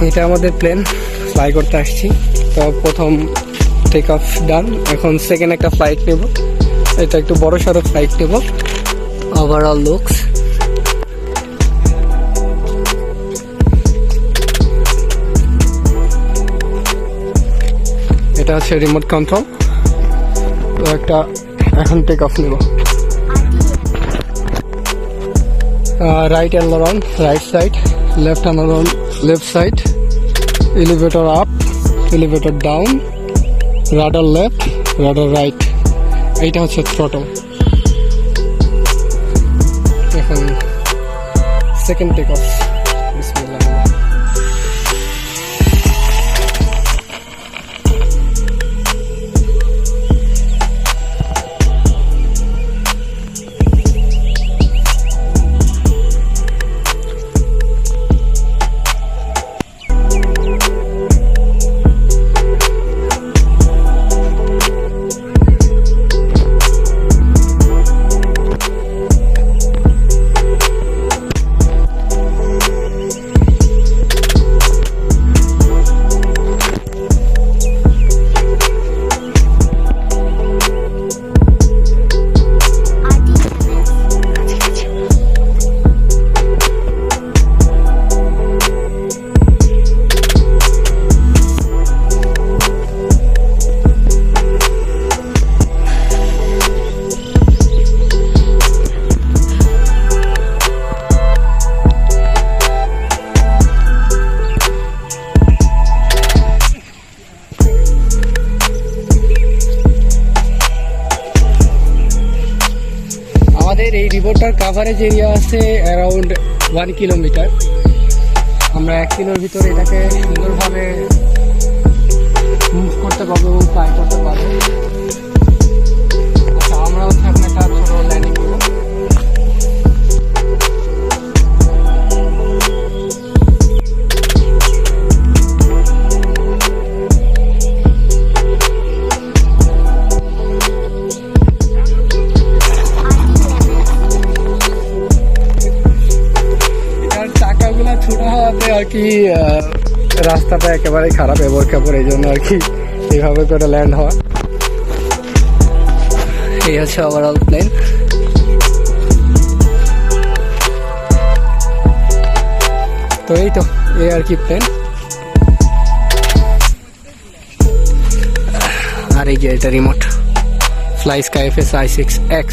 এটা আমাদের plane, fly করতে আসছি। তো প্রথম টেক অফ ডান, এখন সেকেন্ড একটা ফ্লাইট নেব। এটা একটু বড় সড়ো ফ্লাইট নেব। ওভারঅল লুকস, এটা হচ্ছে রিমোট কন্ট্রোল। তো একটা এখন টেক অফ নেব। Right aileron right side, left aileron left side, elevator up, elevator down, rudder left, rudder right. এইটা হচ্ছে থ্রটল। এখন সেকেন্ড টেক অফ। বিসমিল্লাহ। আমাদের এই রিভারটার কাভারেজ এরিয়া আছে অ্যারাউন্ড 1 কিলোমিটার। আমরা 1 কিলোর ভিতরে এটাকে সুন্দরভাবে মুভ করতে পারবো এবং ফ্লাই করতে পারবো। আচ্ছা, আমরা হচ্ছে এখন একটা ছোট ল্যান্ডিং করবো। ছোট হওয়াতে আর কি রাস্তাটা একেবারে খারাপ, এবড় খেবড়, এই জন্য আর কি এইভাবে করে ল্যান্ড হওয়া। এই হচ্ছে ওভারঅল প্লেন। তো এই তো এই আর কি প্লেন। আর এই যে এটা remote, fly sky FS i6X।